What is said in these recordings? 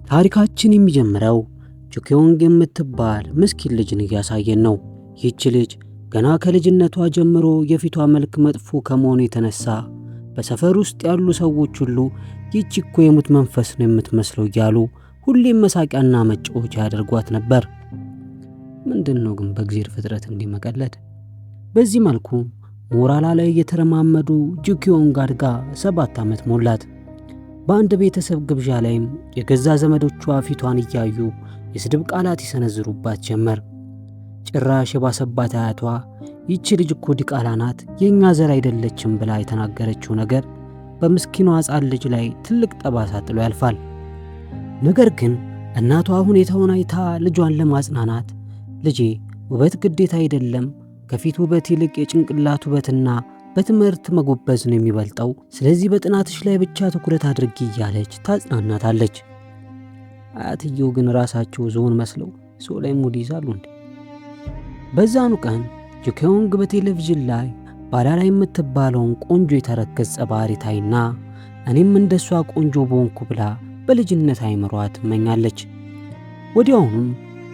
ታሪካችን የሚጀምረው ጁኪዮንግ የምትባል ምስኪን ልጅን እያሳየን ነው። ይህች ልጅ ገና ከልጅነቷ ጀምሮ የፊቷ መልክ መጥፎ ከመሆኑ የተነሳ በሰፈር ውስጥ ያሉ ሰዎች ሁሉ ይህች እኮ የሙት መንፈስ ነው የምትመስለው እያሉ ሁሌም መሳቂያና መጫወቻ ያደርጓት ነበር። ምንድነው ግን በእግዚአብሔር ፍጥረት እንዲመቀለድ? በዚህ መልኩ ሞራላ ላይ እየተረማመዱ ጁኪዮንግ አድጋ 7 ዓመት ሞላት። በአንድ ቤተሰብ ግብዣ ላይም የገዛ ዘመዶቿ ፊቷን እያዩ የስድብ ቃላት ይሰነዝሩባት ጀመር። ጭራሽ የባሰባት አያቷ ይህች ልጅ እኮ ዲቃላ ናት፣ የእኛ ዘር አይደለችም ብላ የተናገረችው ነገር በምስኪኗ ሕፃን ልጅ ላይ ትልቅ ጠባሳ ጥሎ ያልፋል። ነገር ግን እናቷ ሁኔታውን አይታ ልጇን ለማጽናናት ልጄ ውበት ግዴታ አይደለም፣ ከፊት ውበት ይልቅ የጭንቅላት ውበትና በትምህርት መጎበዝ ነው የሚበልጠው፣ ስለዚህ በጥናትሽ ላይ ብቻ ትኩረት አድርጊ እያለች ታጽናናታለች። አያትየው ግን ራሳቸው ዞን መስለው ሰው ላይ ሙድ ይዛሉ እንዴ? በዛኑ ቀን ጁኪዮንግ በቴሌቪዥን ላይ ባላላ የምትባለውን ቆንጆ የተረከዝ ጸባሪ ታይና እኔም እንደሷ ቆንጆ በሆንኩ ብላ በልጅነት አይምሯ ትመኛለች። ወዲያውኑም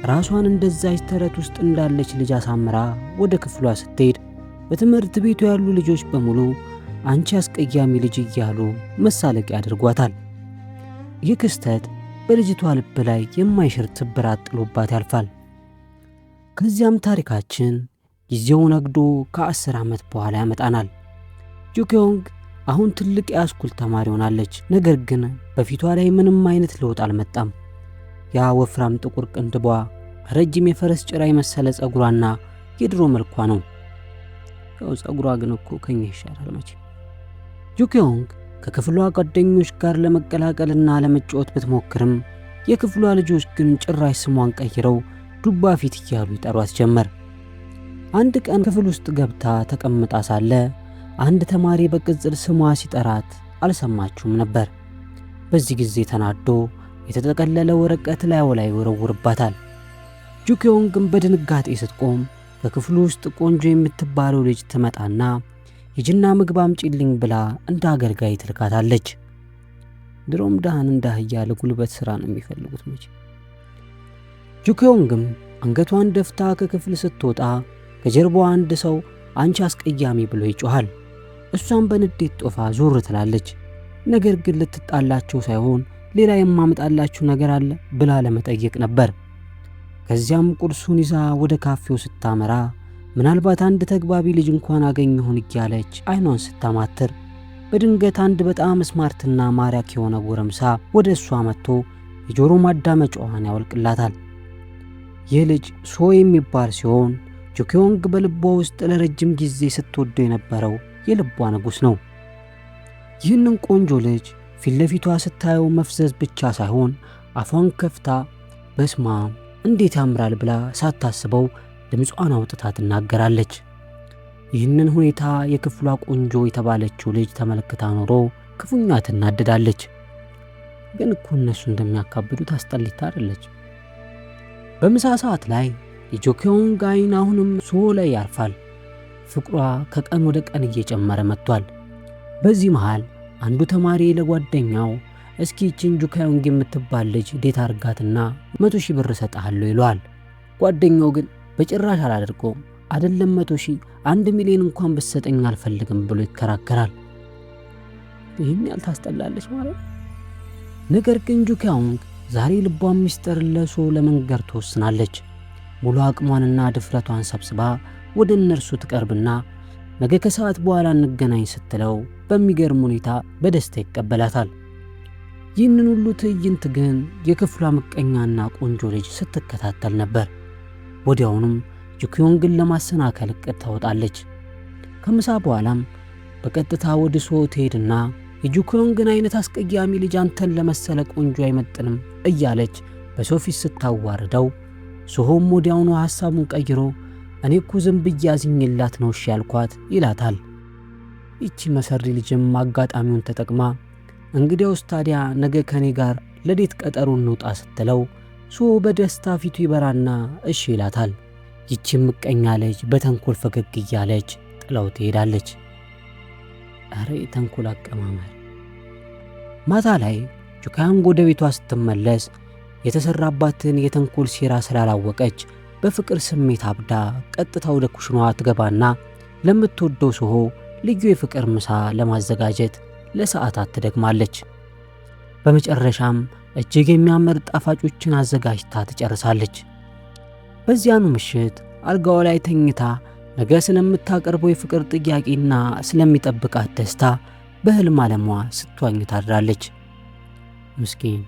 ራሷን እንደዛች ተረት ውስጥ እንዳለች ልጅ አሳምራ ወደ ክፍሏ ስትሄድ በትምህርት ቤቱ ያሉ ልጆች በሙሉ አንቺ አስቀያሚ ልጅ እያሉ መሳለቂያ ያደርጓታል። ይህ ክስተት በልጅቷ ልብ ላይ የማይሽር ስብራት ጥሎባት ያልፋል። ከዚያም ታሪካችን ጊዜው ነግዶ ከ10 ዓመት በኋላ ያመጣናል። ጁኪዮንግ አሁን ትልቅ የአስኩል ተማሪ ሆናለች። ነገር ግን በፊቷ ላይ ምንም አይነት ለውጥ አልመጣም። ያ ወፍራም ጥቁር ቅንድቧ፣ ረጅም የፈረስ ጭራ የመሰለ ጸጉሯና የድሮ መልኳ ነው። ያው ጸጉሯ ግን እኮ ከኛ ይሻላል መቼ። ጁኪዮንግ ከክፍሏ ጓደኞች ጋር ለመቀላቀልና ለመጫወት ብትሞክርም የክፍሏ ልጆች ግን ጭራሽ ስሟን ቀይረው ዱባ ፊት እያሉ ይጠሯት ጀመር። አንድ ቀን ክፍል ውስጥ ገብታ ተቀምጣ ሳለ አንድ ተማሪ በቅጽል ስሟ ሲጠራት አልሰማችውም ነበር። በዚህ ጊዜ ተናዶ የተጠቀለለ ወረቀት ላይ ይወረውርባታል። ጁኪዮንግም በድንጋጤ ስትቆም በክፍሉ ውስጥ ቆንጆ የምትባለው ልጅ ትመጣና ሂጂና ምግብ አምጪልኝ ብላ እንደ አገልጋይ ትልካታለች። ድሮም ዳህን እንዳህያ ለጉልበት ሥራ ነው የሚፈልጉት መቼ። ጁኪዮንግም አንገቷን ደፍታ ከክፍል ስትወጣ ከጀርባዋ አንድ ሰው አንቺ አስቀያሚ ብሎ ይጮሃል። እሷም በንዴት ጦፋ ዞር ትላለች። ነገር ግን ልትጣላቸው ሳይሆን ሌላ የማመጣላችሁ ነገር አለ ብላ ለመጠየቅ ነበር። ከዚያም ቁርሱን ይዛ ወደ ካፌው ስታመራ ምናልባት አንድ ተግባቢ ልጅ እንኳን አገኝ ይሆን እያለች አይኗን ስታማትር በድንገት አንድ በጣም ስማርትና ማራኪ የሆነ ጎረምሳ ወደ እሷ መጥቶ የጆሮ ማዳመጫዋን ያወልቅላታል። ይህ ልጅ ሶ የሚባል ሲሆን ጁኪዮንግ በልቧ ውስጥ ለረጅም ጊዜ ስትወደው የነበረው የልቧ ንጉሥ ነው። ይህንን ቆንጆ ልጅ ፊት ለፊቷ ስታየው መፍዘዝ ብቻ ሳይሆን አፏን ከፍታ በስማም እንዴት ያምራል ብላ ሳታስበው ድምጿን አውጥታ ትናገራለች። ይህንን ሁኔታ የክፍሏ ቆንጆ የተባለችው ልጅ ተመልክታ ኖሮ ክፉኛ ትናደዳለች። ግን እኮ እነሱ እንደሚያካብዱት አስጠሊታ አይደለች። በምሳ ሰዓት ላይ የጁኪዮንግ አይን አሁንም ሶ ላይ ያርፋል። ፍቅሯ ከቀን ወደ ቀን እየጨመረ መጥቷል። በዚህ መሃል አንዱ ተማሪ ለጓደኛው እስኪ ይህችን ጁኪዮንግ የምትባል ልጅ ዴት አርጋትና 100,000 ብር እሰጥሃለሁ ይለዋል። ጓደኛው ግን በጭራሽ አላደርገውም፣ አይደለም 100,000 1 ሚሊዮን እንኳን ብትሰጠኝ አልፈልግም ብሎ ይከራከራል። ይህን ያልታስጠላለች ማለት። ነገር ግን ጁኪዮንግ ዛሬ ልቧን ሚስጥር ለሶ ለመንገር ትወስናለች። ሙሉ አቅሟንና ድፍረቷን ሰብስባ ወደ እነርሱ ትቀርብና ነገ ከሰዓት በኋላ እንገናኝ ስትለው በሚገርም ሁኔታ በደስታ ይቀበላታል። ይህንን ሁሉ ትዕይንት ግን የክፍሏ ምቀኛና ቆንጆ ልጅ ስትከታተል ነበር። ወዲያውኑም ጁኪዮንግን ለማሰናከል እቅድ ታወጣለች። ከምሳ በኋላም በቀጥታ ወደ ሶ ትሄድና የጁኪዮንግን አይነት አስቀያሚ ልጅ አንተን ለመሰለ ቆንጆ አይመጥንም እያለች በሶ ፊት ስታዋርደው ሶሆም ወዲያውኑ ሐሳቡን ቀይሮ እኔ እኮ ዝም ብዬ አዝኜላት ነው እሺ ያልኳት ይላታል። ይቺ መሰሪ ልጅም አጋጣሚውን ተጠቅማ እንግዲያውስ ታዲያ ነገ ከኔ ጋር ለዴት ቀጠሮ እንውጣ ስትለው ሶ በደስታ ፊቱ ይበራና እሺ ይላታል። ይቺ ምቀኛ ልጅ በተንኮል ፈገግ እያለች ጥላው ትሄዳለች። አረ የተንኮል አቀማመር። ማታ ላይ ጁካዮንግ ወደ ቤቷ ስትመለስ የተሰራባትን የተንኮል ሴራ ስላላወቀች በፍቅር ስሜት አብዳ ቀጥታ ወደ ኩሽናዋ ትገባና ለምትወደው ሶሆ ልዩ የፍቅር ምሳ ለማዘጋጀት ለሰዓታት ትደክማለች። በመጨረሻም እጅግ የሚያምር ጣፋጮችን አዘጋጅታ ትጨርሳለች። በዚያኑ ምሽት አልጋዋ ላይ ተኝታ ነገ ስለምታቀርበው የፍቅር ጥያቄና ስለሚጠብቃት ደስታ በህልም ዓለሟ ስትዋኝ ታድራለች። ምስኪን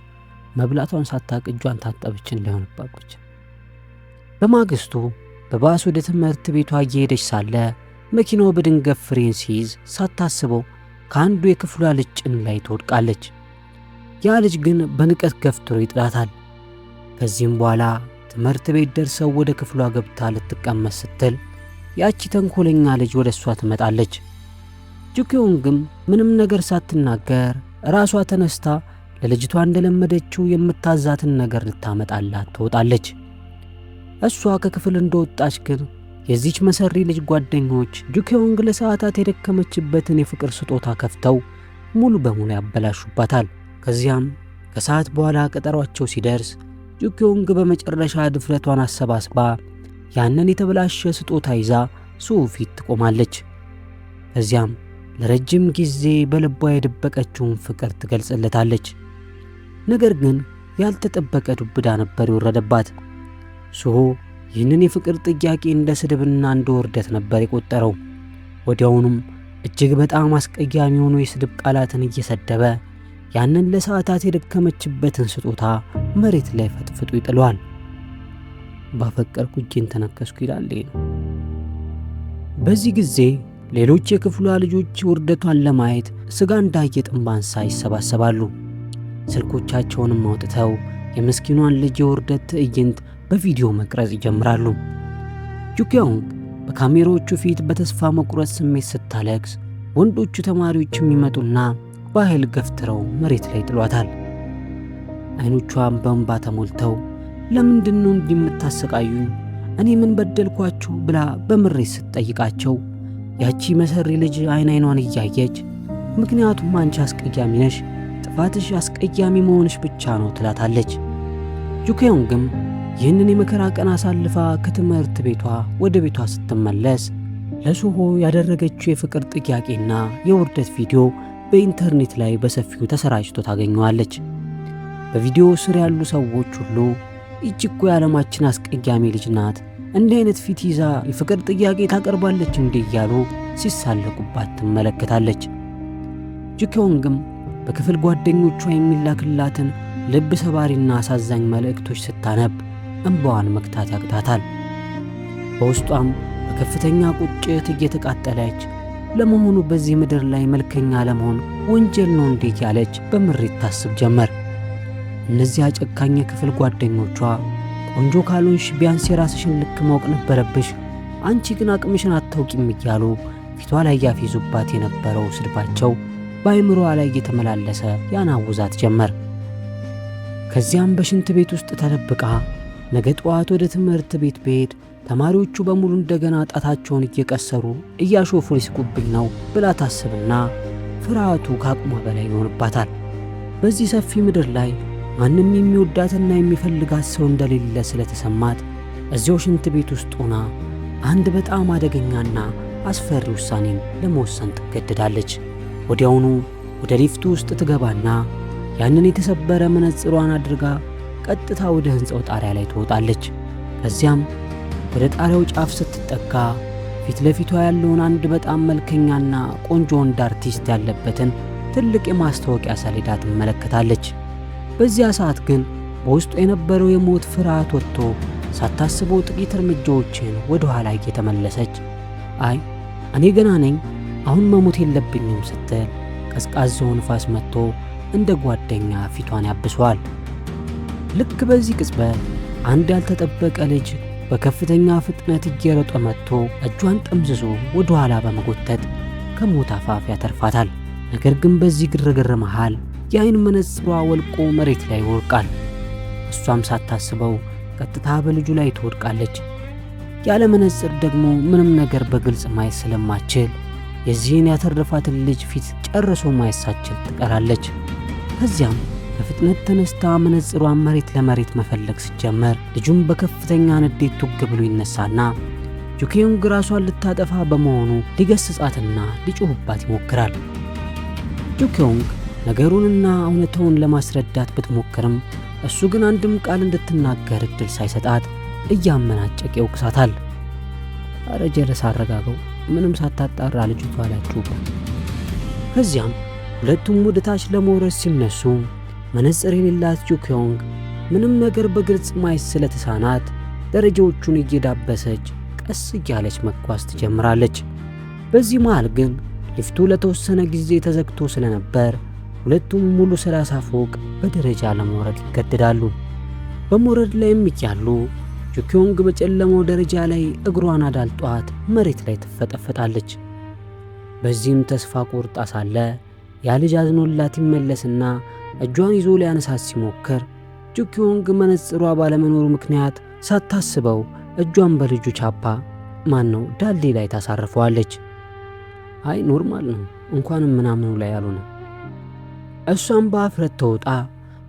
መብላቷን ሳታውቅ እጇን ታጠበች እንዳይሆንባች። በማግስቱ በባስ ወደ ትምህርት ቤቷ እየሄደች ሳለ መኪናው በድንገት ፍሬን ሲይዝ ሳታስበው ከአንዱ የክፍሏ ልጅ ጭን ላይ ትወድቃለች። ያ ልጅ ግን በንቀት ገፍትሮ ይጥላታል። ከዚህም በኋላ ትምህርት ቤት ደርሰው ወደ ክፍሏ ገብታ ልትቀመጥ ስትል ያቺ ተንኮለኛ ልጅ ወደ እሷ ትመጣለች። ጁኪዮንግም ምንም ነገር ሳትናገር ራሷ ተነስታ ለልጅቷ እንደለመደችው የምታዛትን ነገር ልታመጣላት ትወጣለች። እሷ ከክፍል እንደወጣች ግን የዚች መሰሪ ልጅ ጓደኞች ጁኪዮንግ ለሰዓታት የደከመችበትን የፍቅር ስጦታ ከፍተው ሙሉ በሙሉ ያበላሹባታል። ከዚያም ከሰዓት በኋላ ቀጠሯቸው ሲደርስ ጁኪዮንግ በመጨረሻ ድፍረቷን አሰባስባ ያንን የተበላሸ ስጦታ ይዛ ሱሁ ፊት ትቆማለች። ከዚያም ለረጅም ጊዜ በልቧ የደበቀችውን ፍቅር ትገልጽለታለች። ነገር ግን ያልተጠበቀ ዱብዳ ነበር የወረደባት። ሱሁ ይህንን የፍቅር ጥያቄ እንደ ስድብና እንደ ውርደት ነበር የቆጠረው። ወዲያውኑም እጅግ በጣም አስቀያሚ የሆኑ የስድብ ቃላትን እየሰደበ ያንን ለሰዓታት የደከመችበትን ስጦታ መሬት ላይ ፈጥፍጦ ይጥለዋል። ባፈቀርኩ እጄን ተነከስኩ ይላል ነው። በዚህ ጊዜ ሌሎች የክፍሏ ልጆች ውርደቷን ለማየት ስጋ እንዳየ ጥንባንሳ ይሰባሰባሉ። ስልኮቻቸውንም አውጥተው የምስኪኗን ልጅ የውርደት ትዕይንት በቪዲዮ መቅረጽ ይጀምራሉ። ጁኪዮንግ በካሜራዎቹ ፊት በተስፋ መቁረጥ ስሜት ስታለቅስ ወንዶቹ ተማሪዎች የሚመጡና በኃይል ገፍትረው መሬት ላይ ጥሏታል። አይኖቿም በእንባ ተሞልተው ለምንድን ነው እንዲህ የምታሰቃዩኝ? እኔ ምን በደልኳችሁ? ብላ በምሬት ስትጠይቃቸው ያቺ መሰሪ ልጅ አይኗን እያየች ምክንያቱም አንቺ አስቀያሚ ነሽ፣ ጥፋትሽ አስቀያሚ መሆንሽ ብቻ ነው ትላታለች። ጁኪዮንግም ይህንን የመከራ ቀን አሳልፋ ከትምህርት ቤቷ ወደ ቤቷ ስትመለስ ለሱሆ ያደረገችው የፍቅር ጥያቄና የውርደት ቪዲዮ በኢንተርኔት ላይ በሰፊው ተሰራጭቶ ታገኘዋለች። በቪዲዮ ስር ያሉ ሰዎች ሁሉ ይህች እኮ የዓለማችን አስቀያሚ ልጅ ናት፣ እንዲህ አይነት ፊት ይዛ የፍቅር ጥያቄ ታቀርባለች እንዴ እያሉ ሲሳለቁባት ትመለከታለች። ጁኪዮንግም በክፍል ጓደኞቿ የሚላክላትን ልብ ሰባሪና አሳዛኝ መልእክቶች ስታነብ እንባዋን መግታት ያቅታታል። በውስጧም በከፍተኛ ቁጭት እየተቃጠለች ለመሆኑ በዚህ ምድር ላይ መልከኛ ለመሆን ወንጀል ነው እንዴ ያለች በምሬት ታስብ ጀመር። እነዚያ ጨካኝ የክፍል ጓደኞቿ ቆንጆ ካልሆንሽ ቢያንስ የራስሽን ልክ ማወቅ ነበረብሽ፣ አንቺ ግን አቅምሽን አታውቂም እያሉ ፊቷ ላይ ያፌዙባት የነበረው ስድባቸው በአይምሮዋ ላይ እየተመላለሰ ያናውዛት ጀመር። ከዚያም በሽንት ቤት ውስጥ ተደብቃ ነገ ጠዋት ወደ ትምህርት ቤት ብሄድ ተማሪዎቹ በሙሉ እንደገና ጣታቸውን እየቀሰሩ እያሾፉ ሊስቁብኝ ነው ብላ ታስብና ፍርሃቱ ከአቅሟ በላይ ይሆንባታል። በዚህ ሰፊ ምድር ላይ ማንም የሚወዳትና የሚፈልጋት ሰው እንደሌለ ስለተሰማት እዚያው ሽንት ቤት ውስጥ ሆና አንድ በጣም አደገኛና አስፈሪ ውሳኔን ለመወሰን ትገደዳለች። ወዲያውኑ ወደ ሊፍቱ ውስጥ ትገባና ያንን የተሰበረ መነጽሯን አድርጋ ቀጥታ ወደ ሕንፃው ጣሪያ ላይ ትወጣለች። ከዚያም ወደ ጣሪያው ጫፍ ስትጠጋ ፊት ለፊቷ ያለውን አንድ በጣም መልከኛና ቆንጆ ወንድ አርቲስት ያለበትን ትልቅ የማስታወቂያ ሰሌዳ ትመለከታለች። በዚያ ሰዓት ግን በውስጡ የነበረው የሞት ፍርሃት ወጥቶ ሳታስበው ጥቂት እርምጃዎችን ወደ ኋላ እየተመለሰች አይ እኔ ገና ነኝ፣ አሁን መሞት የለብኝም ስትል ቀዝቃዛው ንፋስ መጥቶ እንደ ጓደኛ ፊቷን ያብሰዋል። ልክ በዚህ ቅጽበት አንድ ያልተጠበቀ ልጅ በከፍተኛ ፍጥነት እየሮጠ መጥቶ እጇን ጠምዝዞ ወደ ኋላ በመጎተት ከሞት አፋፍ ያተርፋታል። ነገር ግን በዚህ ግርግር መሃል የአይን መነጽሯ ወልቆ መሬት ላይ ይወድቃል። እሷም ሳታስበው ቀጥታ በልጁ ላይ ትወድቃለች። ያለ መነጽር ደግሞ ምንም ነገር በግልጽ ማየት ስለማትችል የዚህን ያተረፋትን ልጅ ፊት ጨርሶ ማየት ሳትችል ትቀራለች። ከዚያም በፍጥነት ተነስታ መነጽሯን መሬት ለመሬት መፈለግ ስትጀምር ልጁም በከፍተኛ ንዴት ቱግ ብሎ ይነሳና ጁኪዮንግ ራሷን ልታጠፋ በመሆኑ ሊገስጻትና ሊጮህባት ይሞክራል። ጁኪዮንግ ነገሩንና እውነታውን ለማስረዳት ብትሞክርም እሱ ግን አንድም ቃል እንድትናገር እድል ሳይሰጣት እያመናጨቀ ይወቅሳታል። አረ ጀለስ አረጋገው፣ ምንም ሳታጣራ ልጅቷ አላችሁበት። ከዚያም ሁለቱም ወደ ታች ለመውረድ ሲነሱ መነጽር የሌላት ጁኪዮንግ ምንም ነገር በግልጽ ማየት ስለተሳናት ደረጃዎቹን እየዳበሰች ቀስ እያለች መጓዝ ትጀምራለች። በዚህ መሃል ግን ሊፍቱ ለተወሰነ ጊዜ ተዘግቶ ስለነበር ሁለቱም ሙሉ 30 ፎቅ በደረጃ ለመውረድ ይገደዳሉ። በመውረድ ላይም እያሉ ጁኪዮንግ በጨለማው ደረጃ ላይ እግሯን አዳልጧት መሬት ላይ ትፈጠፈጣለች። በዚህም ተስፋ ቆርጣ ሳለ ያ ልጅ አዝኖላት ይመለስና እጇን ይዞ ሊያነሳት ሲሞክር ጁኪዮንግ መነጽሯ ባለመኖሩ ምክንያት ሳታስበው እጇን በልጁ ቻፓ ዳሌ ላይ ታሳርፈዋለች። አይ ኖርማል ነው እንኳንም ምናምኑ ላይ ያልሆነ። እሷም በአፍረት ተውጣ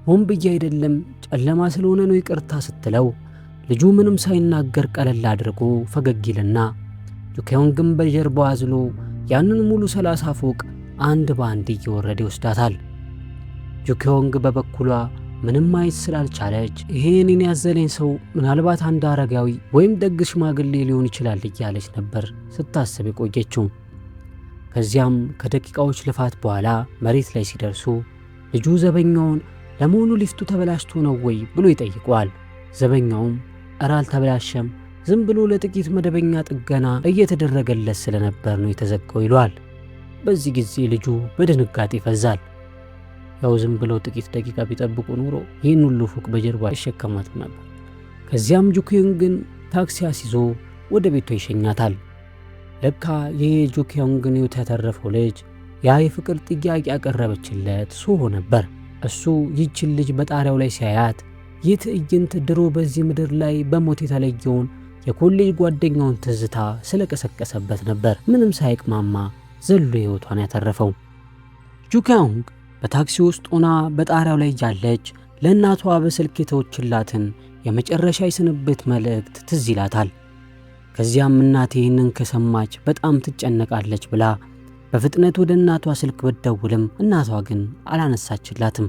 ሆን ብዬ አይደለም ጨለማ ስለሆነ ነው ይቅርታ ስትለው ልጁ ምንም ሳይናገር ቀለል አድርጎ ፈገግ ይልና ጁኪዮንግም በጀርባው አዝሎ ያንን ሙሉ 30 ፎቅ አንድ በአንድ እየወረደ ይወስዳታል። ጁኪዮንግ በበኩሏ ምንም ማየት ስላልቻለች ይሄ እኔን ያዘለኝ ሰው ምናልባት አንድ አረጋዊ ወይም ደግ ሽማግሌ ሊሆን ይችላል እያለች ነበር ስታስብ የቆየችው። ከዚያም ከደቂቃዎች ልፋት በኋላ መሬት ላይ ሲደርሱ ልጁ ዘበኛውን ለመሆኑ ሊፍቱ ተበላሽቶ ነው ወይ ብሎ ይጠይቀዋል። ዘበኛውም እረ አልተበላሸም፣ ዝም ብሎ ለጥቂት መደበኛ ጥገና እየተደረገለት ስለነበር ነው የተዘጋው ይሏል። በዚህ ጊዜ ልጁ በድንጋጤ ይፈዛል። ያው ዝም ብለው ጥቂት ደቂቃ ቢጠብቁ ኖሮ ይህን ሁሉ ፎቅ በጀርባ ይሸከማት ነበር። ከዚያም ጁኪዮንግን ታክሲ አስይዞ ወደ ቤቷ ይሸኛታል። ለካ ይህ ጁኪዮንግን ሕይወት ያተረፈው ልጅ ያ የፍቅር ጥያቄ ያቀረበችለት ሶሆ ነበር። እሱ ይህችን ልጅ በጣሪያው ላይ ሲያያት ይህ ትዕይንት ድሮ በዚህ ምድር ላይ በሞት የተለየውን የኮሌጅ ጓደኛውን ትዝታ ስለቀሰቀሰበት ነበር ምንም ሳይቅማማ ዘሎ ሕይወቷን ያተረፈው። ጁኪዮንግ በታክሲ ውስጥ ሆና በጣሪያው ላይ ያለች ለእናቷ በስልክ የተወችላትን የመጨረሻ የስንብት መልእክት ትዝ ይላታል። ከዚያም እናቴ ይህንን ከሰማች በጣም ትጨነቃለች ብላ በፍጥነት ወደ እናቷ ስልክ ብትደውልም እናቷ ግን አላነሳችላትም።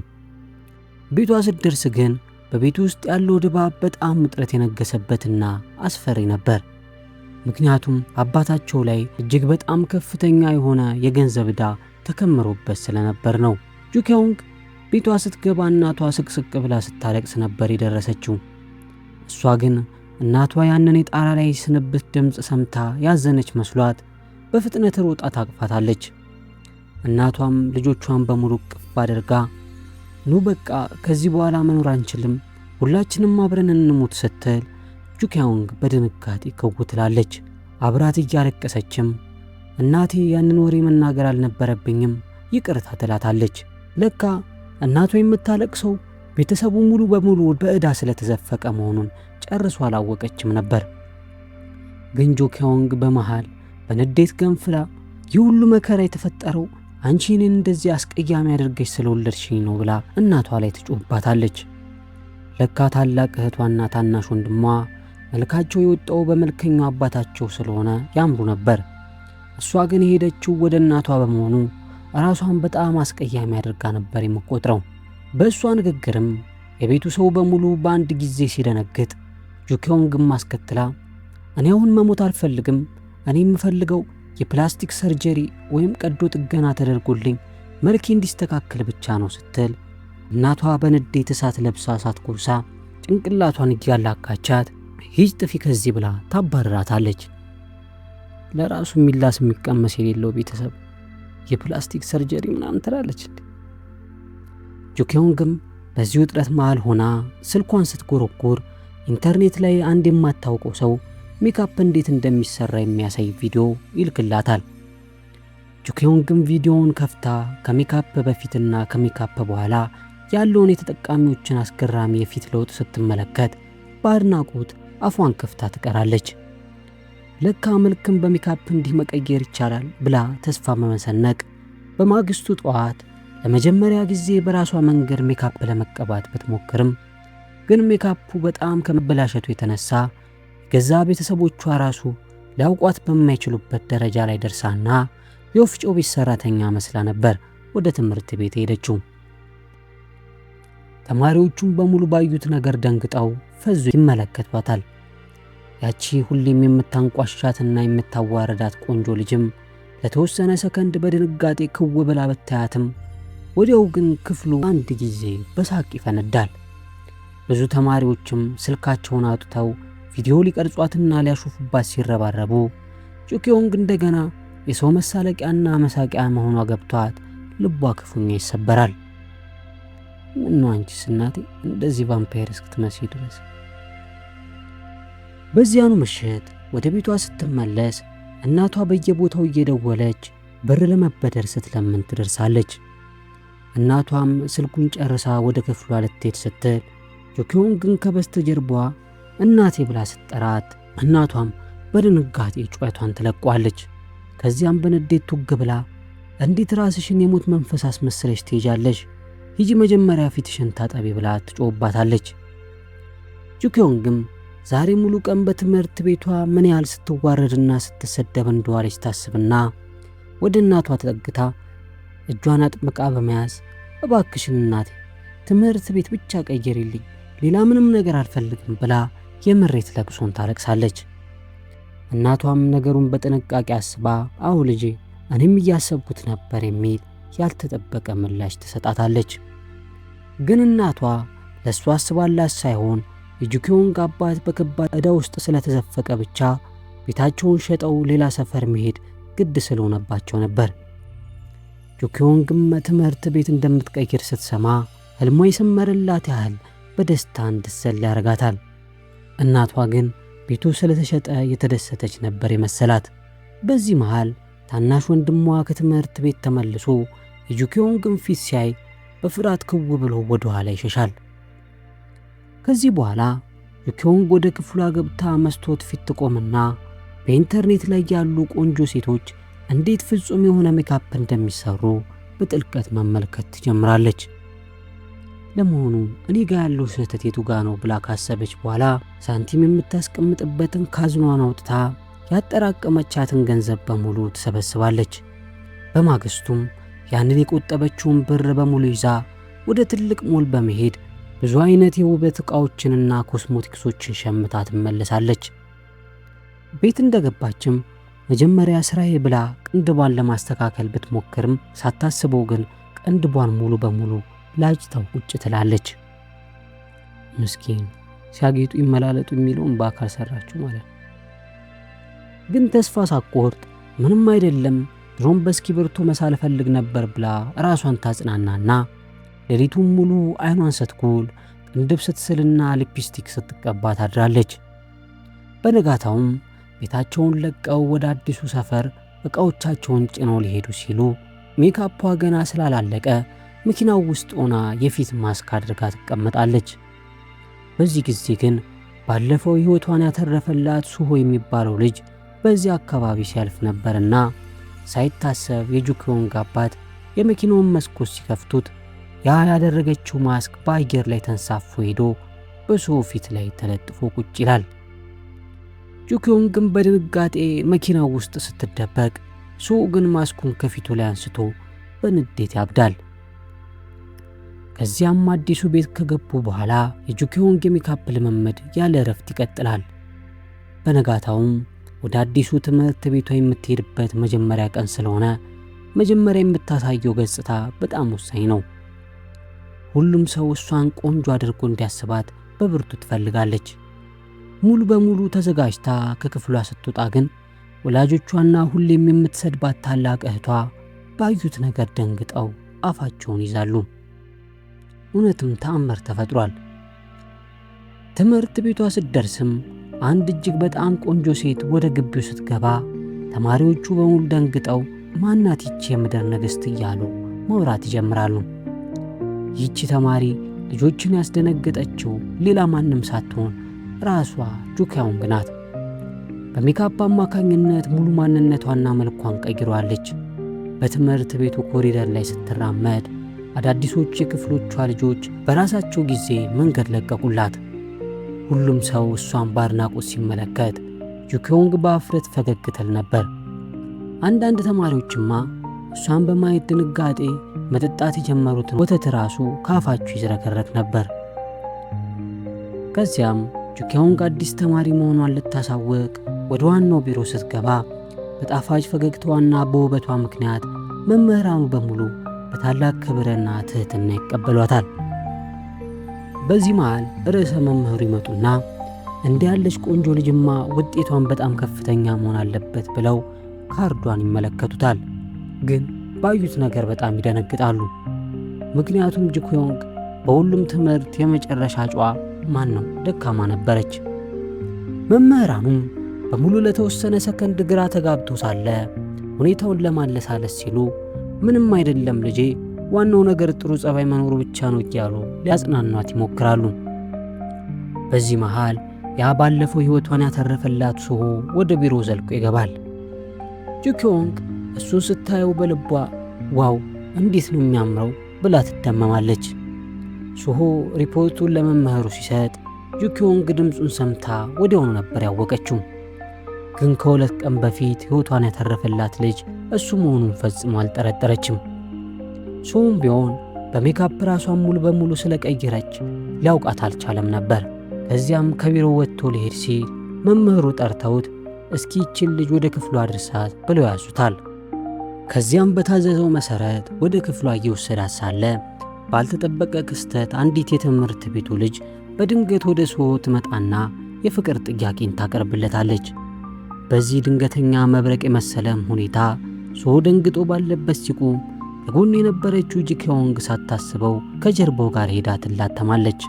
ቤቷ ስትደርስ ግን በቤቱ ውስጥ ያለው ድባብ በጣም ውጥረት የነገሰበትና አስፈሪ ነበር። ምክንያቱም አባታቸው ላይ እጅግ በጣም ከፍተኛ የሆነ የገንዘብ ዕዳ ተከምሮበት ስለነበር ነው። ጁኪዮንግ ቤቷ ስትገባ እናቷ ስቅስቅ ብላ ስታለቅስ ነበር የደረሰችው። እሷ ግን እናቷ ያንን የጣራ ላይ ስንብት ድምፅ ሰምታ ያዘነች መስሏት በፍጥነት ሮጣ ታቅፋታለች። እናቷም ልጆቿን በሙሉ ቅፍ አድርጋ ኑ በቃ ከዚህ በኋላ መኖር አንችልም፣ ሁላችንም አብረን እንሙት ስትል ጁኪዮንግ በድንጋጤ ከውትላለች። አብራት እያለቀሰችም እናቴ ያንን ወሬ መናገር አልነበረብኝም ይቅርታ ትላታለች። ለካ እናቷ የምታለቅሰው ቤተሰቡ ሙሉ በሙሉ በዕዳ ስለተዘፈቀ መሆኑን ጨርሶ አላወቀችም ነበር። ግን ጁኪዮንግ በመሃል በንዴት ገንፍላ ይህ ሁሉ መከራ የተፈጠረው አንቺ እኔን እንደዚህ አስቀያሚ አድርገሽ ስለወለድሽኝ ነው ብላ እናቷ ላይ ትጮህባታለች። ለካ ታላቅ እህቷና ታናሽ ወንድሟ መልካቸው የወጣው በመልከኛው አባታቸው ስለሆነ ያምሩ ነበር። እሷ ግን የሄደችው ወደ እናቷ በመሆኑ ራሷን በጣም አስቀያሚ አድርጋ ነበር የምትቆጥረው። በእሷ ንግግርም የቤቱ ሰው በሙሉ በአንድ ጊዜ ሲደነግጥ ጁኪዮንግም አስከትላ እኔ አሁን መሞት አልፈልግም፣ እኔ የምፈልገው የፕላስቲክ ሰርጀሪ ወይም ቀዶ ጥገና ተደርጎልኝ መልኬ እንዲስተካከል ብቻ ነው ስትል እናቷ በንዴት እሳት ለብሳ እሳት ጎርሳ ጭንቅላቷን እያላካቻት ሂጅ ጥፊ ከዚህ ብላ ታባርራታለች። ለራሱ የሚላስ የሚቀመስ የሌለው ቤተሰብ የፕላስቲክ ሰርጀሪ ምናምን ትላለች። ጁኪዮንግም በዚህ ውጥረት መሃል ሆና ስልኳን ስትጎረጎር ኢንተርኔት ላይ አንድ የማታውቀው ሰው ሜካፕ እንዴት እንደሚሰራ የሚያሳይ ቪዲዮ ይልክላታል። ጁኪዮንግም ቪዲዮውን ከፍታ ከሜካፕ በፊትና ከሜካፕ በኋላ ያለውን የተጠቃሚዎችን አስገራሚ የፊት ለውጥ ስትመለከት በአድናቆት አፏን ከፍታ ትቀራለች። ለካ መልክም በሜካፕ እንዲህ መቀየር ይቻላል ብላ ተስፋ በመሰነቅ በማግስቱ ጠዋት ለመጀመሪያ ጊዜ በራሷ መንገድ ሜካፕ ለመቀባት ብትሞክርም ግን ሜካፑ በጣም ከመበላሸቱ የተነሳ የገዛ ቤተሰቦቿ ራሱ ሊያውቋት በማይችሉበት ደረጃ ላይ ደርሳና የወፍጮ ቤት ሰራተኛ መስላ ነበር ወደ ትምህርት ቤት ሄደችው። ተማሪዎቹም በሙሉ ባዩት ነገር ደንግጠው ፈዙ ይመለከቷታል። ያቺ ሁሌም የምታንቋሻትና የምታዋረዳት ቆንጆ ልጅም ለተወሰነ ሰከንድ በድንጋጤ ክው ብላ ብታያትም ወዲያው ግን ክፍሉ አንድ ጊዜ በሳቅ ይፈነዳል። ብዙ ተማሪዎችም ስልካቸውን አውጥተው ቪዲዮ ሊቀርጿትና ሊያሾፉባት ሲረባረቡ ጁኪዮንግ እንደገና የሰው መሳለቂያና መሳቂያ መሆኗ ገብቷት ልቧ ክፉኛ ይሰበራል። ምነው አንቺስ እናቴ እንደዚህ ቫምፓየር እስክትመስይ ድረስ። በዚያኑ ምሽት ወደ ቤቷ ስትመለስ እናቷ በየቦታው እየደወለች ብር ለመበደር ስትለምን ትደርሳለች። እናቷም ስልኩን ጨርሳ ወደ ክፍሏ ልትሄድ ስትል ጁኪዮንግን ከበስተጀርባዋ እናቴ ብላ ስትጠራት እናቷም በድንጋጤ ጩኸቷን ትለቋለች። ከዚያም በንዴት ቱግ ብላ እንዴት ራስሽን የሞት መንፈስ አስመስለሽ ትሄጃለሽ? ሂጂ መጀመሪያ ፊትሽን ታጠቢ ብላ ትጮህባታለች። ጁኪዮንግም ዛሬ ሙሉ ቀን በትምህርት ቤቷ ምን ያህል ስትዋረድና ስትሰደብ እንደዋለች ታስብና ወደ እናቷ ተጠግታ እጇን አጥብቃ በመያዝ እባክሽን እናቴ ትምህርት ቤት ብቻ ቀይሪልኝ፣ ሌላ ምንም ነገር አልፈልግም ብላ የምሬት ለቅሶን ታለቅሳለች። እናቷም ነገሩን በጥንቃቄ አስባ አዎ ልጄ እኔም እያሰብኩት ነበር የሚል ያልተጠበቀ ምላሽ ትሰጣታለች። ግን እናቷ ለሷ አስባላት ሳይሆን የጁኪዮንግ አባት በከባድ ዕዳ ውስጥ ስለተዘፈቀ ብቻ ቤታቸውን ሸጠው ሌላ ሰፈር መሄድ ግድ ስለሆነባቸው ነበር። ጁኪዮንግም ትምህርት ቤት እንደምትቀይር ስትሰማ ህልሟ የሰመረላት ያህል በደስታ እንድትዘል ያረጋታል። እናቷ ግን ቤቱ ስለተሸጠ የተደሰተች ነበር የመሰላት። በዚህ መሃል ታናሽ ወንድሟ ከትምህርት ቤት ተመልሶ የጁኪዮንግን ፊት ሲያይ በፍርሃት ክው ብሎ ወደ ኋላ ይሸሻል። ከዚህ በኋላ ጁኪዮንግ ወደ ክፍሏ ገብታ መስታወት ፊት ትቆምና በኢንተርኔት ላይ ያሉ ቆንጆ ሴቶች እንዴት ፍጹም የሆነ ሜካፕ እንደሚሰሩ በጥልቀት መመልከት ትጀምራለች። ለመሆኑ እኔ ጋር ያለው ስህተት የቱ ጋር ነው ብላ ካሰበች በኋላ ሳንቲም የምታስቀምጥበትን ካዝኗን አውጥታ ያጠራቀመቻትን ገንዘብ በሙሉ ትሰበስባለች። በማግስቱም ያንን የቆጠበችውን ብር በሙሉ ይዛ ወደ ትልቅ ሞል በመሄድ ብዙ አይነት የውበት ዕቃዎችንና ኮስሞቲክሶችን ሸምታ ትመለሳለች። ቤት እንደገባችም መጀመሪያ ስራዬ ብላ ቅንድቧን ለማስተካከል ብትሞክርም ሳታስበው ግን ቅንድቧን ሙሉ በሙሉ ላጭታው ቁጭ ትላለች። ምስኪን ሲያጌጡ ይመላለጡ የሚለውን በአካል ሰራችሁ ማለት። ግን ተስፋ ሳትቆርጥ ምንም አይደለም ድሮም በእስክሪብቶ መሳል ፈልግ ነበር ብላ ራሷን ታጽናናና ሌሊቱን ሙሉ አይኗን ስትኩል ቅንድብ ስትስልና ሊፕስቲክ ስትቀባ ታድራለች። በነጋታውም ቤታቸውን ለቀው ወደ አዲሱ ሰፈር ዕቃዎቻቸውን ጭነው ሊሄዱ ሲሉ ሜካፑ ገና ስላላለቀ መኪናው ውስጥ ሆና የፊት ማስክ አድርጋ ትቀመጣለች። በዚህ ጊዜ ግን ባለፈው ሕይወቷን ያተረፈላት ሱሆ የሚባለው ልጅ በዚህ አካባቢ ሲያልፍ ነበርና ሳይታሰብ የጁኪዮንግ አባት የመኪናውን መስኮት ሲከፍቱት ያ ያደረገችው ማስክ በአየር ላይ ተንሳፎ ሄዶ በሱሆ ፊት ላይ ተለጥፎ ቁጭ ይላል። ጁኪዮንግም በድንጋጤ መኪናው ውስጥ ስትደበቅ ሱሆ ግን ማስኩን ከፊቱ ላይ አንስቶ በንዴት ያብዳል። ከዚያም አዲሱ ቤት ከገቡ በኋላ የጁኪዮንግ የሜካፕ ልምምድ ያለ እረፍት ይቀጥላል። በነጋታውም ወደ አዲሱ ትምህርት ቤቷ የምትሄድበት መጀመሪያ ቀን ስለሆነ መጀመሪያ የምታሳየው ገጽታ በጣም ወሳኝ ነው። ሁሉም ሰው እሷን ቆንጆ አድርጎ እንዲያስባት በብርቱ ትፈልጋለች። ሙሉ በሙሉ ተዘጋጅታ ከክፍሏ ስትወጣ ግን ወላጆቿና ሁሌም የምትሰድባት ታላቅ እህቷ ባዩት ነገር ደንግጠው አፋቸውን ይዛሉ። እውነትም ተአምር ተፈጥሯል። ትምህርት ቤቷ ስትደርስም አንድ እጅግ በጣም ቆንጆ ሴት ወደ ግቢው ስትገባ ተማሪዎቹ በሙሉ ደንግጠው ማናት ይቺ የምድር ንግሥት እያሉ መውራት ይጀምራሉ። ይቺ ተማሪ ልጆችን ያስደነገጠችው ሌላ ማንም ሳትሆን ራሷ ጁኪዮንግ ናት። በሜካፕ አማካኝነት ሙሉ ማንነቷና መልኳን ቀይሯለች። በትምህርት ቤቱ ኮሪደር ላይ ስትራመድ አዳዲሶች የክፍሎቿ ልጆች በራሳቸው ጊዜ መንገድ ለቀቁላት። ሁሉም ሰው እሷን በአድናቆት ሲመለከት ጁኪዮንግ በአፍረት ፈገግ ትል ነበር። አንዳንድ ተማሪዎችማ እሷን በማየት ድንጋጤ መጠጣት የጀመሩትን ወተት ራሱ ካፋቸው ይዝረከረክ ነበር። ከዚያም ጁኪዮንግ አዲስ ተማሪ መሆኗን ልታሳውቅ ወደ ዋናው ቢሮ ስትገባ በጣፋጭ ፈገግታዋና በውበቷ ምክንያት መምህራኑ በሙሉ በታላቅ ክብርና ትህትና ይቀበሏታል። በዚህ መሃል ርዕሰ መምህሩ ይመጡና እንዲህ ያለች ቆንጆ ልጅማ ውጤቷን በጣም ከፍተኛ መሆን አለበት ብለው ካርዷን ይመለከቱታል። ግን ባዩት ነገር በጣም ይደነግጣሉ። ምክንያቱም ጁኪዮንግ በሁሉም ትምህርት የመጨረሻ ጨዋ ደካማ ነበረች። መምህራኑም በሙሉ ለተወሰነ ሰከንድ ግራ ተጋብቶ ሳለ ሁኔታውን ለማለሳለስ ሲሉ ምንም አይደለም ልጄ፣ ዋናው ነገር ጥሩ ጸባይ መኖሩ ብቻ ነው እያሉ ሊያጽናኗት ይሞክራሉ። በዚህ መሃል ያ ባለፈው ሕይወቷን ያተረፈላት ሱሆ ወደ ቢሮ ዘልቆ ይገባል። ጁኪዮንግ እሱን ስታየው በልቧ ዋው እንዴት ነው የሚያምረው ብላ ትደመማለች። ሱሆ ሪፖርቱን ለመምህሩ ሲሰጥ ጁኪዮንግ ድምፁን ሰምታ ወዲያውኑ ነበር ያወቀችው። ግን ከሁለት ቀን በፊት ሕይወቷን ያተረፈላት ልጅ እሱ መሆኑን ፈጽሞ አልጠረጠረችም። ሱሆም ቢሆን በሜካፕ ራሷን ሙሉ በሙሉ ስለቀየረች ሊያውቃት አልቻለም ነበር። ከዚያም ከቢሮ ወጥቶ ሊሄድ ሲል መምህሩ ጠርተውት እስኪ ይችን ልጅ ወደ ክፍሉ አድርሳት ብለው ያዙታል። ከዚያም በታዘዘው መሰረት ወደ ክፍሏ እየወሰዳት ሳለ ባልተጠበቀ ክስተት አንዲት የትምህርት ቤቱ ልጅ በድንገት ወደ ሱሆ ትመጣና የፍቅር ጥያቄን ታቀርብለታለች። በዚህ ድንገተኛ መብረቅ የመሰለም ሁኔታ ሱሆ ደንግጦ ባለበት ሲቆም ከጎኑ የነበረችው ጁኪዮንግ ሳታስበው ከጀርባው ጋር ሄዳ ትላተማለች።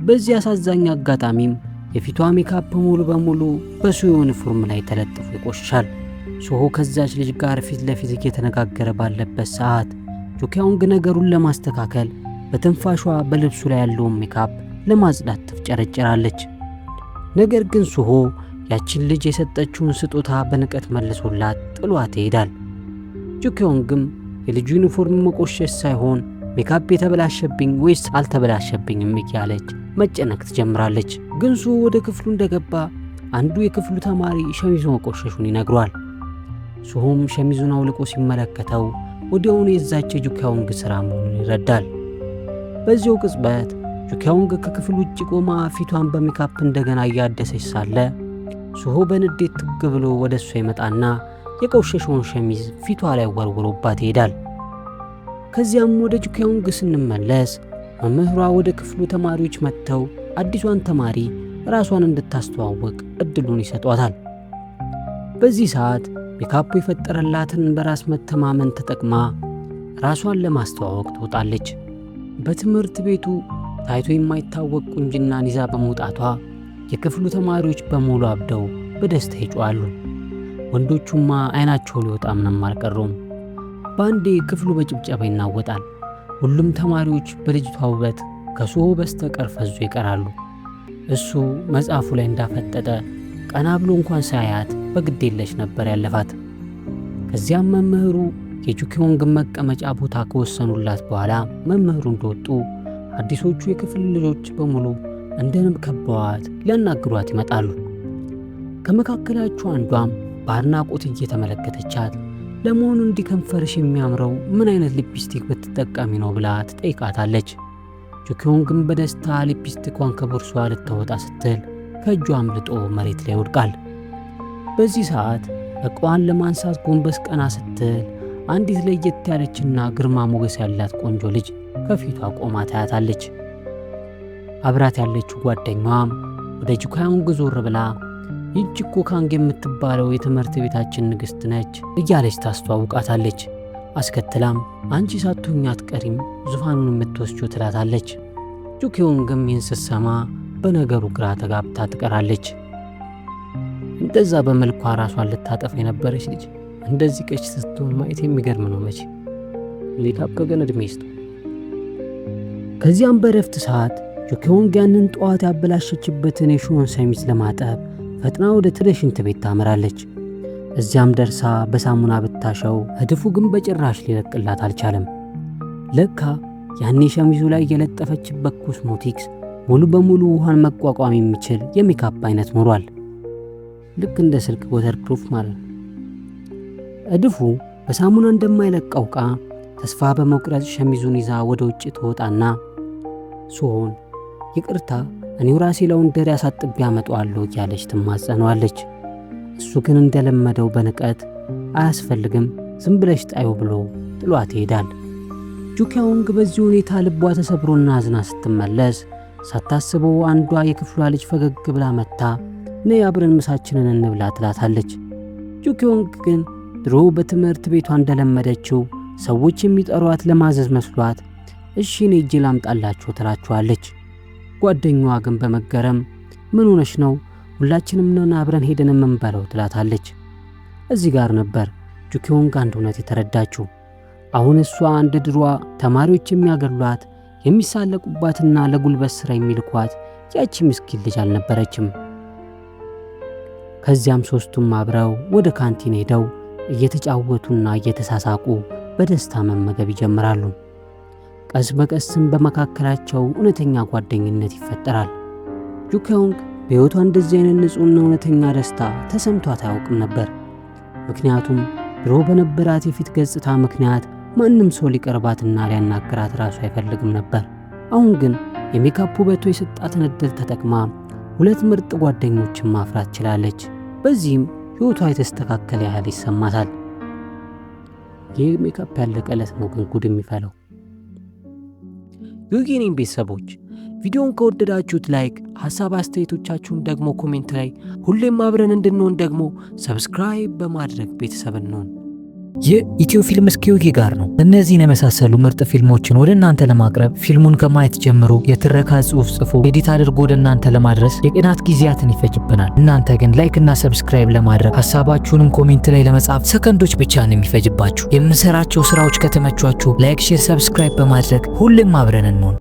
በዚህ አሳዛኝ አጋጣሚም የፊቷ ሜካፕ ሙሉ በሙሉ በሱሆ ዩኒፎርም ላይ ተለጥፎ ይቆሽሻል። ሱሆ ከዛች ልጅ ጋር ፊት ለፊት እየተነጋገረ ባለበት ሰዓት ጁኪዮንግ ነገሩን ለማስተካከል በትንፋሿ በልብሱ ላይ ያለውን ሜካፕ ለማጽዳት ትፍጨረጨራለች። ነገር ግን ሱሆ ያችን ልጅ የሰጠችውን ስጦታ በንቀት መልሶላት ጥሏት ይሄዳል። ጁኪዮንግም የልጁ ዩኒፎርም መቆሸሽ ሳይሆን ሜካፕ የተበላሸብኝ ወይስ አልተበላሸብኝም እያለች መጨነቅ ትጀምራለች። ግን ሱሆ ወደ ክፍሉ እንደገባ አንዱ የክፍሉ ተማሪ ሸሚዙ መቆሸሹን ይነግሯል። ሱሆም ሸሚዙን አውልቆ ሲመለከተው ወዲያውኑ የዛች ጁኪዮንግ ሥራ መሆኑን ይረዳል። በዚያው ቅጽበት ጁኪዮንግ ከክፍሉ ውጭ ቆማ ፊቷን በሜካፕ እንደገና እያደሰች ሳለ ሱሆ በንዴት ትግ ብሎ ወደ እሷ ይመጣና የቆሸሸውን ሸሚዝ ፊቷ ላይ ወርውሮባት ይሄዳል። ከዚያም ወደ ጁኪዮንግ ስንመለስ መምህሯ ወደ ክፍሉ ተማሪዎች መጥተው አዲሷን ተማሪ ራሷን እንድታስተዋውቅ እድሉን ይሰጧታል። በዚህ ሰዓት ሜካፑ የፈጠረላትን በራስ መተማመን ተጠቅማ ራሷን ለማስተዋወቅ ትወጣለች። በትምህርት ቤቱ ታይቶ የማይታወቅ ቁንጅናን ይዛ በመውጣቷ የክፍሉ ተማሪዎች በሙሉ አብደው በደስታ ይጮኻሉ። ወንዶቹማ አይናቸው ሊወጣ ምንም አልቀረውም። በአንዴ ክፍሉ በጭብጨባ ይናወጣል። ሁሉም ተማሪዎች በልጅቷ ውበት ከሱሆ በስተቀር ፈዞ ይቀራሉ። እሱ መጽሐፉ ላይ እንዳፈጠጠ ቀና ብሎ እንኳን ሳያት በግዴለሽ ነበር ያለፋት። ከዚያም መምህሩ የጁኪዮንግ መቀመጫ ቦታ ከወሰኑላት በኋላ መምህሩ እንደወጡ አዲሶቹ የክፍል ልጆች በሙሉ እንደ ንብ ከበዋት ሊያናግሯት ይመጣሉ። ከመካከላቸው አንዷም በአድናቆት እየተመለከተቻት ለመሆኑ እንዲህ ከንፈርሽ የሚያምረው ምን አይነት ሊፕስቲክ ብትጠቀሚ ነው ብላ ትጠይቃታለች። ጁኪዮንግም በደስታ ሊፕስቲኳን ከቦርሷ ልታወጣ ስትል ከእጇ አምልጦ መሬት ላይ ይወድቃል። በዚህ ሰዓት ዕቃዋን ለማንሳት ጎንበስ ቀና ስትል አንዲት ለየት ያለችና ግርማ ሞገስ ያላት ቆንጆ ልጅ ከፊቷ ቆማ ታያታለች። አብራት ያለችው ጓደኛዋም ወደ ጁኪዮንግ ዞር ብላ ይህች እኮ ካንግ የምትባለው የትምህርት ቤታችን ንግሥት ነች እያለች ታስተዋውቃታለች። አስከትላም አንቺ ሳትሆኚ አትቀሪም ዙፋኑን የምትወስጂው ትላታለች። ጁኪዮንግም ይህን ስትሰማ በነገሩ ግራ ተጋብታ ትቀራለች። እንደዛ በመልኳ ራሷን ልታጠፋ የነበረች ልጅ እንደዚህ ቀች ስትሆን ማየት የሚገርም ነው። መቼ ሊካፕ ከገን ዕድሜ ይስጥ። ከዚያም በረፍት ሰዓት ጁኪዮንግ ያንን ጠዋት ያበላሸችበትን የሹን ሸሚዝ ለማጠብ ፈጥና ወደ ሽንት ቤት ታመራለች። እዚያም ደርሳ በሳሙና ብታሸው እድፉ ግን በጭራሽ ሊለቅላት አልቻለም። ለካ ያኔ ሸሚዙ ላይ የለጠፈችበት ኮስሞቲክስ ሙሉ በሙሉ ውሃን መቋቋም የሚችል የሜካፕ አይነት ኖሯል። ልክ እንደ ስልክ ወተርፕሩፍ ማለት ነው። እድፉ በሳሙና እንደማይለቀው ዕቃ ተስፋ በመቁረጥ ሸሚዙን ይዛ ወደ ውጭ ትወጣና ሶሆን ይቅርታ እኔው ራሴ ለወንደር ያሳጥቤ ያመጣዋለሁ እያለች ትማጸነዋለች። እሱ ግን እንደለመደው በንቀት አያስፈልግም ዝም ብለሽ ጣዩ ብሎ ጥሏት ይሄዳል። ጁኪያንግ በዚህ ሁኔታ ልቧ ተሰብሮና አዝና ስትመለስ ሳታስበው አንዷ የክፍሏ ልጅ ፈገግ ብላ መታ ነይ አብረን ምሳችንን እንብላ ትላታለች። ጁኪያንግ ግን ድሮ በትምህርት ቤቷ እንደለመደችው ሰዎች የሚጠሯት ለማዘዝ መስሏት እሺ እኔ እጄ ላምጣላችሁ ትላቸዋለች። ጓደኛዋ ግን በመገረም ምን ሆነሽ ነው ሁላችንም ነን አብረን ሄደን የምንበላው ትላታለች። እዚህ ጋር ነበር ጁኪያንግ አንድ እውነት የተረዳችው። አሁን እሷ እንደ ድሯ ተማሪዎች የሚያገሏት የሚሳለቁባትና ለጉልበት ሥራ የሚልኳት ያቺ ምስኪን ልጅ አልነበረችም። ከዚያም ሦስቱም አብረው ወደ ካንቲን ሄደው እየተጫወቱና እየተሳሳቁ በደስታ መመገብ ይጀምራሉ። ቀስ በቀስም በመካከላቸው እውነተኛ ጓደኝነት ይፈጠራል። ጁኪያንግ በሕይወቷ እንደዚህ አይነት ንጹሕና እውነተኛ ደስታ ተሰምቷት አያውቅም ነበር። ምክንያቱም ድሮ በነበራት የፊት ገጽታ ምክንያት ማንም ሰው ሊቀርባትና ሊያናግራት ራሱ አይፈልግም ነበር። አሁን ግን የሜካፕ ውበቷ የሰጣትን ዕድል ተጠቅማ ሁለት ምርጥ ጓደኞችን ማፍራት ችላለች። በዚህም ሕይወቷ የተስተካከለ ያህል ይሰማታል። ይህ ሜካፕ ያለቀለት ነው ግን ጉድ የሚፈለው። የዩጌኒን ቤተሰቦች ቪዲዮውን ከወደዳችሁት ላይክ፣ ሐሳብ አስተያየቶቻችሁን ደግሞ ኮሜንት ላይ፣ ሁሌም አብረን እንድንሆን ደግሞ ሰብስክራይብ በማድረግ ቤተሰብ እንሆን። ይህ ኢትዮ ፊልምስ ከዩጌ ጋር ነው። እነዚህን የመሳሰሉ ምርጥ ፊልሞችን ወደ እናንተ ለማቅረብ ፊልሙን ከማየት ጀምሮ የትረካ ጽሑፍ ጽፎ ኤዲት አድርጎ ወደ እናንተ ለማድረስ የቀናት ጊዜያትን ይፈጅብናል። እናንተ ግን ላይክ እና ሰብስክራይብ ለማድረግ ሐሳባችሁንም ኮሜንት ላይ ለመጻፍ ሰከንዶች ብቻ ነው የሚፈጅባችሁ። የምንሰራቸው ስራዎች ከተመቿችሁ ላይክ፣ ሼር፣ ሰብስክራይብ በማድረግ ሁሌም አብረን እንሆን።